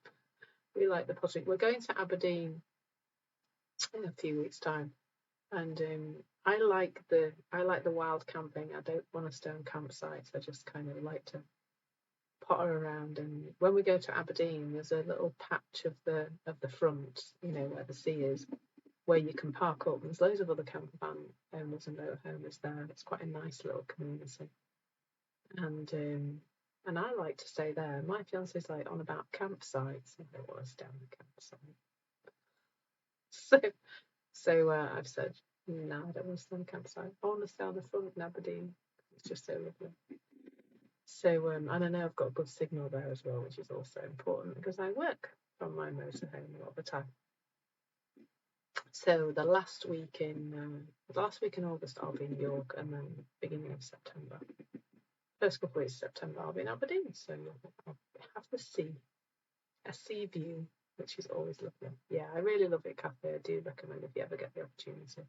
We like the project. We're going to Aberdeen in a few weeks' time, and I like the wild camping. I don't want to stay on campsites. I just kind of like to potter around. And when we go to Aberdeen, there's a little patch of the front, where the sea is, where you can park up. There's loads of other camper van owners and motorhomes there. It's quite a nice little community, and I like to stay there. My fiance's like on about campsites. I don't want to stay on the campsite. So I've said, no, I don't want to stay on the campsite. I want to stay on the front in Aberdeen. It's just so lovely. So, and I know I've got a good signal there as well, which is also important because I work from my motorhome a lot of the time. So the last week in August, I'll be in York, and then beginning of September. First couple of weeks of September, I'll be in Aberdeen, so I'll have the sea, a sea view, which is always lovely. Yeah, I really love it, Kathy. I do recommend if you ever get the opportunity.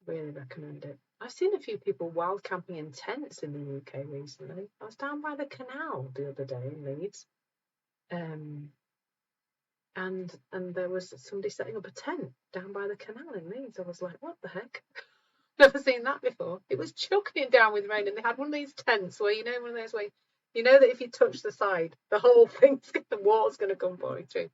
Really recommend it. I've seen a few people wild camping in tents in the UK recently. I was down by the canal the other day in Leeds, and there was somebody setting up a tent down by the canal in Leeds. I was like, what the heck? Never seen that before. It was chucking it down with rain, and they had one of these tents where one of those where that if you touch the side, the whole the water's going to come pouring through.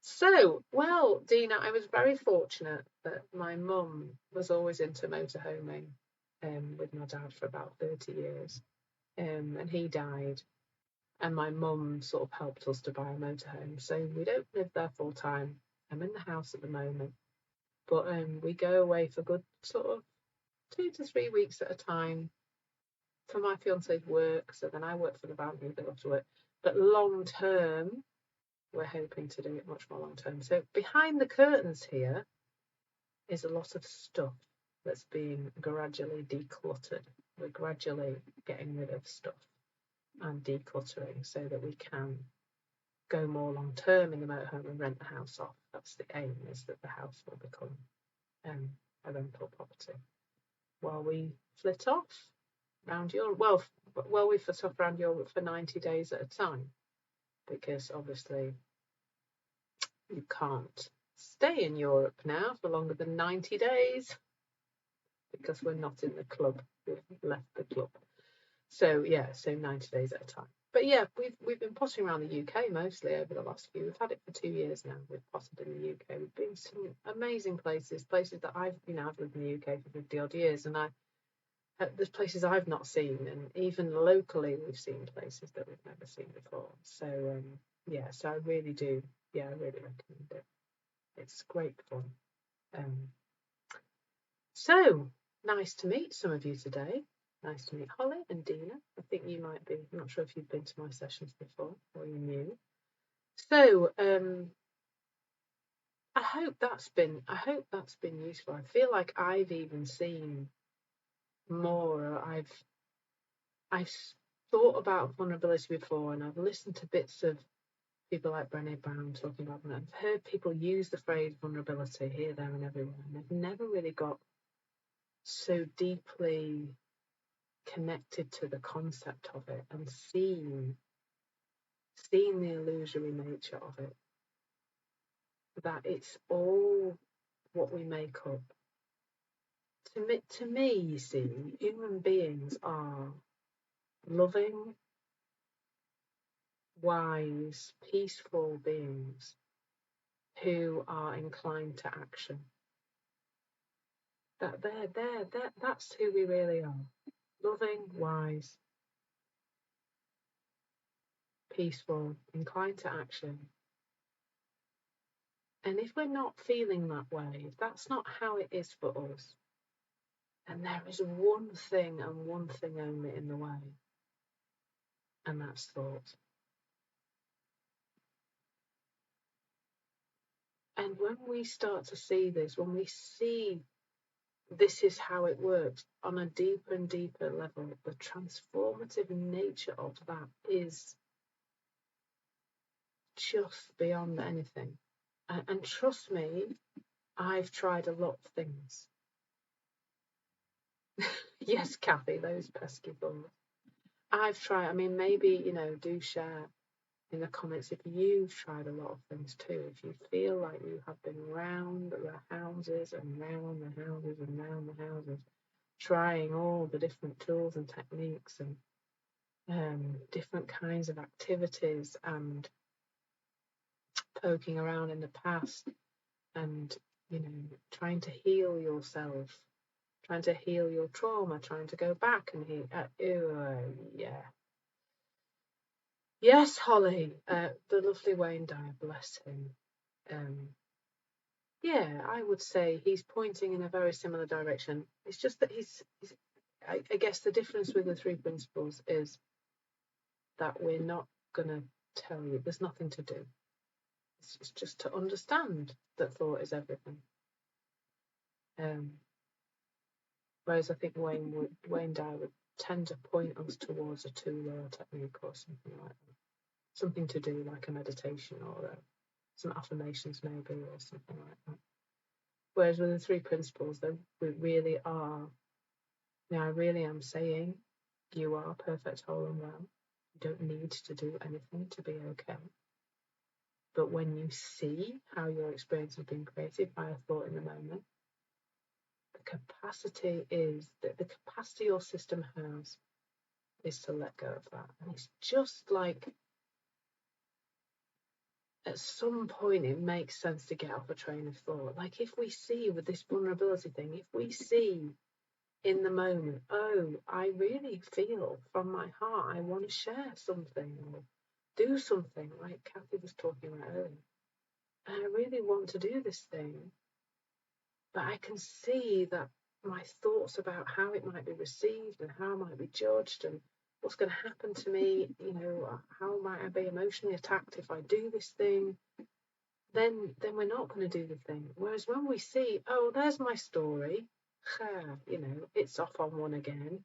So, well, Dina, I was very fortunate that my mum was always into motorhoming with my dad for about 30 years, and he died, and my mum sort of helped us to buy a motorhome. So we don't live there full time. I'm in the house at the moment, but we go away for good sort of 2 to 3 weeks at a time for my fiance's work. So then I work for the family, they love to work. But long term, we're hoping to do it much more long term. So behind the curtains here is a lot of stuff that's being gradually decluttered. We're gradually getting rid of stuff and decluttering so that we can go more long term in the motorhome and rent the house off. That's the aim, is that the house will become a rental property while we flit off around Europe. Well, we flit off around Europe for 90 days at a time, because obviously you can't stay in Europe now for longer than 90 days because we're not in the club. We've left the club. So 90 days at a time. But yeah, we've been potting around the UK mostly over the last few. We've had it for 2 years now. We've potted in the UK. We've been to some amazing places that I've lived in the UK for 50 odd years, and there's places I've not seen, and even locally we've seen places that we've never seen before. So so I really do. Yeah, I really recommend it. It's great fun. So nice to meet some of you today. Nice to meet Holly and Dina. I think you might be. I'm not sure if you've been to my sessions before or you're new. So I hope that's been useful. I feel like I've even seen more. I've thought about vulnerability before, and I've listened to bits of people like Brené Brown talking about it. I've heard people use the phrase vulnerability here, there, and everywhere, and I've never really got so deeply connected to the concept of it and seen the illusory nature of it, that it's all what we make up. To me, you see, human beings are loving, wise, peaceful beings who are inclined to action. That's who we really are. Loving, wise, peaceful, inclined to action. And if we're not feeling that way, if that's not how it is for us, and there is one thing and one thing only in the way, and that's thought. And when we start to see this, when we see this is how it works on a deeper and deeper level, the transformative nature of that is just beyond anything. And trust me, I've tried a lot of things. Yes, Kathy, those pesky thoughts. I've tried, maybe, do share in the comments if you've tried a lot of things too. If you feel like you have been round the houses and round the houses and round the houses, trying all the different tools and techniques and different kinds of activities and poking around in the past and, trying to heal yourself, trying to heal your trauma, trying to go back and heal. Yeah. Yes, Holly, the lovely Wayne Dyer, bless him. Yeah, I would say he's pointing in a very similar direction. It's just that I guess the difference with the three principles is that we're not going to tell you, there's nothing to do. It's just to understand that thought is everything. Whereas I think Wayne Dyer would tend to point us towards a tool or a technique or something like that. Something to do like a meditation or some affirmations maybe or something like that. Whereas with the three principles, we really are, I really am saying you are perfect, whole and well. You don't need to do anything to be okay. But when you see how your experience has been created by a thought in the moment, the capacity your system has is to let go of that. And it's just like at some point it makes sense to get off a train of thought. Like if we see with this vulnerability thing, if we see in the moment, oh, I really feel from my heart I want to share something or do something like Kathy was talking about earlier. And I really want to do this thing, but I can see that my thoughts about how it might be received and how I might be judged and what's going to happen to me, how might I be emotionally attacked if I do this thing, then we're not going to do the thing. Whereas when we see, oh, there's my story, it's off on one again.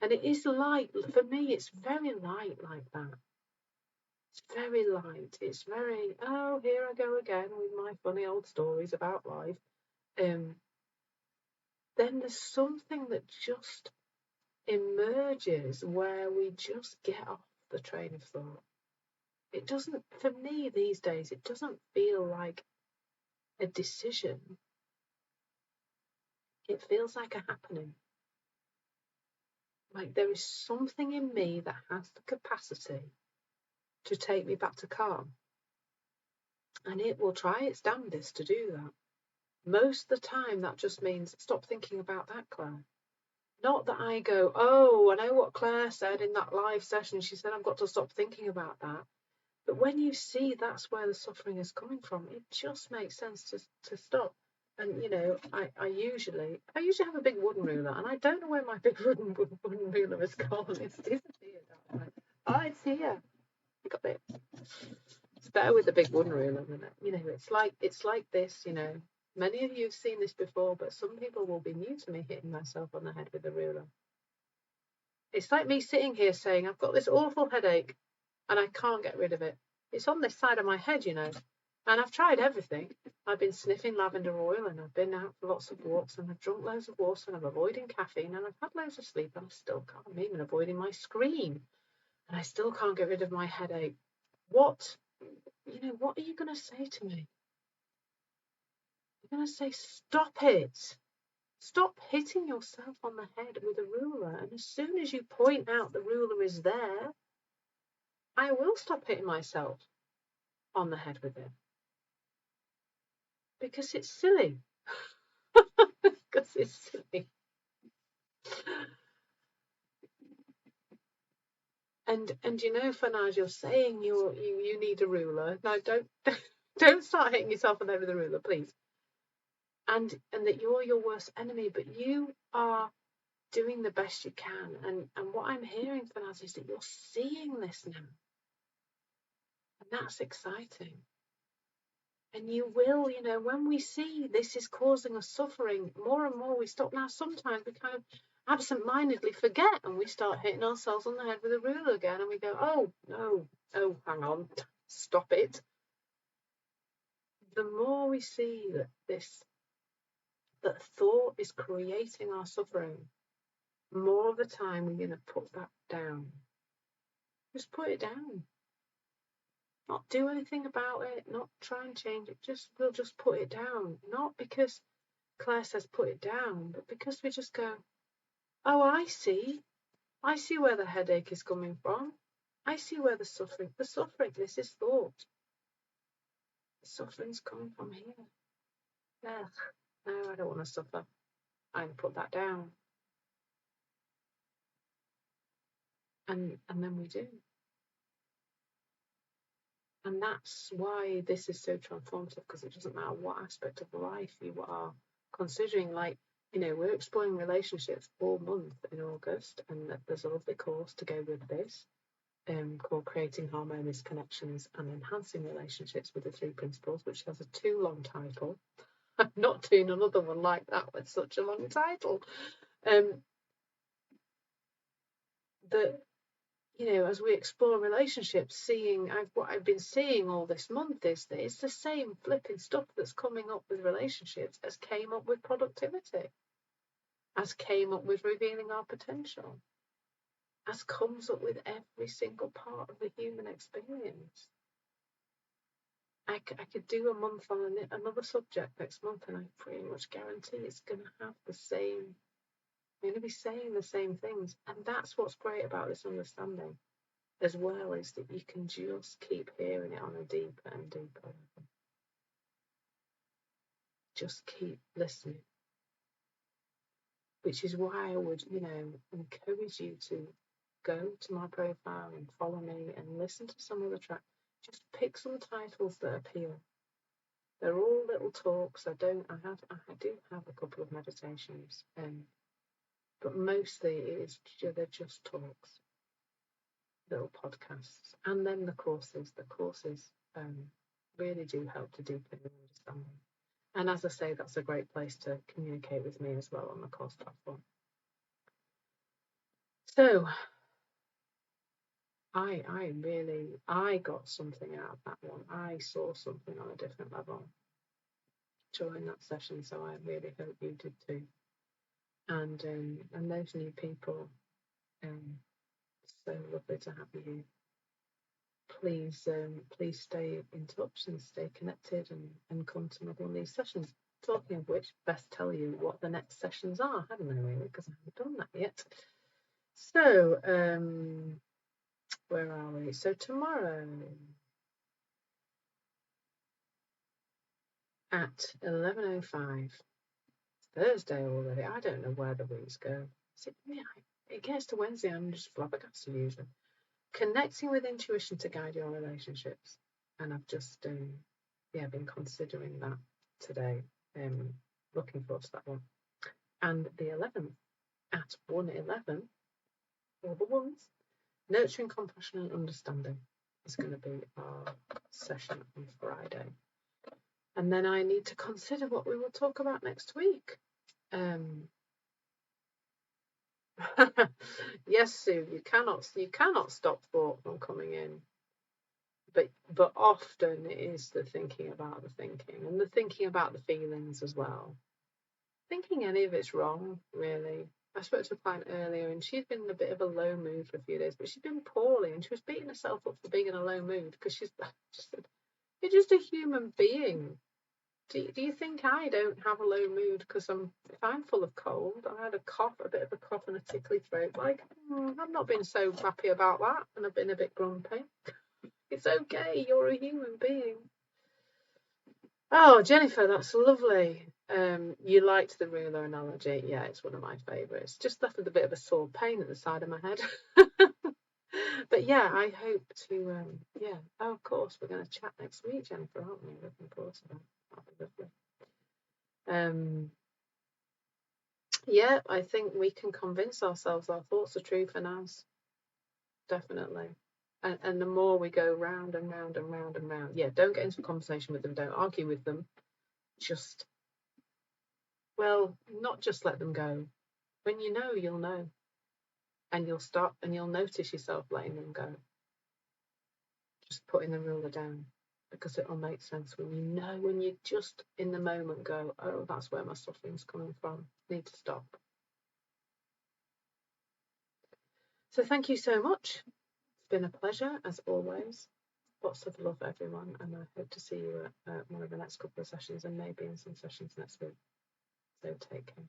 And it is light. For me, it's very light like that. It's very light. It's very, oh, here I go again with my funny old stories about life. Then there's something that just emerges where we just get off the train of thought. It doesn't, for me these days, it doesn't feel like a decision. It feels like a happening. Like there is something in me that has the capacity to take me back to calm. And it will try its damnedest to do that. Most of the time, that just means stop thinking about that, Claire. Not that I go, oh, I know what Claire said in that live session. She said, I've got to stop thinking about that. But when you see that's where the suffering is coming from, it just makes sense to stop. And, I usually have a big wooden ruler, and I don't know where my big wooden ruler has gone. It's disappeared. Oh, it's here. Got it. It's better with the big wooden ruler than it. It's like this. Many of you have seen this before, but some people will be new to me hitting myself on the head with a ruler. It's like me sitting here saying, I've got this awful headache and I can't get rid of it. It's on this side of my head, and I've tried everything. I've been sniffing lavender oil and I've been out for lots of walks and I've drunk loads of water and I'm avoiding caffeine and I've had loads of sleep and I still can't. I'm even avoiding my screen and I still can't get rid of my headache. What are you going to say to me? You're going to say, stop it. Stop hitting yourself on the head with a ruler. And as soon as you point out the ruler is there, I will stop hitting myself on the head with it. Because it's silly. because it's silly. And you know, Fanaz, you're saying you need a ruler. No, don't start hitting yourself on the head with a ruler, please. And that you're your worst enemy, but you are doing the best you can. And what I'm hearing, Fanaz, is that you're seeing this now. And that's exciting. And you will, when we see this is causing us suffering, more and more we stop. Now, sometimes we kind of absent-mindedly forget and we start hitting ourselves on the head with a ruler again and we go, oh, no, oh, hang on, stop it. The more we see that thought is creating our suffering, more of the time we're going to put that down. Just put it down. Not do anything about it, not try and change it. We'll just put it down. Not because Claire says put it down, but because we just go, oh, I see where the headache is coming from. I see where the suffering, this is thought. The suffering's coming from here. Ugh, no, I don't want to suffer. I'm put that down. And then we do. And that's why this is so transformative, because it doesn't matter what aspect of life you are considering. Like, we're exploring relationships all month in August, and there's a lovely course to go with this called Creating Harmonious Connections and Enhancing Relationships with the Three Principles, which has a too long title. I'm not doing another one like that with such a long title. That as we explore relationships, what I've been seeing all this month is that it's the same flipping stuff that's coming up with relationships as came up with productivity, as came up with revealing our potential, as comes up with every single part of the human experience. I could do a month on another subject next month, and I pretty much guarantee it's going to have the same. I'm going to be saying the same things, and that's what's great about this understanding, as well, is that you can just keep hearing it on a deeper and deeper level. Just keep listening, which is why I would, encourage you to go to my profile and follow me and listen to some of the tracks. Just pick some titles that appeal. They're all little talks. I do have a couple of meditations, but mostly they're just talks, little podcasts, and then the courses. The courses really do help to deepen your understanding. And as I say, that's a great place to communicate with me as well on the course platform. So I got something out of that one. I saw something on a different level during that session, so I really hope you did too. And those new people, so lovely to have you here. Please stay in touch and stay connected and come to another one of these sessions. Talking of which, best tell you what the next sessions are, haven't I, really? Because I haven't done that yet. So, where are we? So tomorrow at 11:05. Thursday already. I don't know where the weeks go. It gets to Wednesday, I'm just flabbergasted usually. Connecting with intuition to guide your relationships. And I've just been considering that today. Looking forward to that one. And the 11th at 1:11, all the ones, nurturing compassion and understanding is going to be our session on Friday. And then I need to consider what we will talk about next week. Yes, Sue, you cannot stop thought from coming in. But often it is the thinking about the thinking and the thinking about the feelings as well. Thinking any of it's wrong, really. I spoke to a client earlier and she'd been in a bit of a low mood for a few days, but she'd been poorly and she was beating herself up for being in a low mood because you're just a human being. Do you think I don't have a low mood because if I'm full of cold, I had a bit of a cough and a tickly throat, I've not been so happy about that and I've been a bit grumpy. It's okay, you're a human being. Oh, Jennifer, that's lovely. You liked the ruler analogy. Yeah, it's one of my favourites. Just left with a bit of a sore pain at the side of my head. But yeah, I hope to, yeah. Oh, of course, we're going to chat next week, Jennifer, aren't we? Looking forward to that. That'll be lovely. Yeah, I think we can convince ourselves our thoughts are true for now. Definitely. And the more we go round and round and round and round, yeah, don't get into a conversation with them, don't argue with them. Just, well, not just let them go. When you know, you'll know. And you'll stop and you'll notice yourself letting them go. Just putting the ruler down. Because it'll make sense when you know, when you just in the moment go, oh, that's where my suffering's coming from. Need to stop. So thank you so much. It's been a pleasure, as always. Lots of love, everyone, and I hope to see you at one of the next couple of sessions and maybe in some sessions next week. So take care.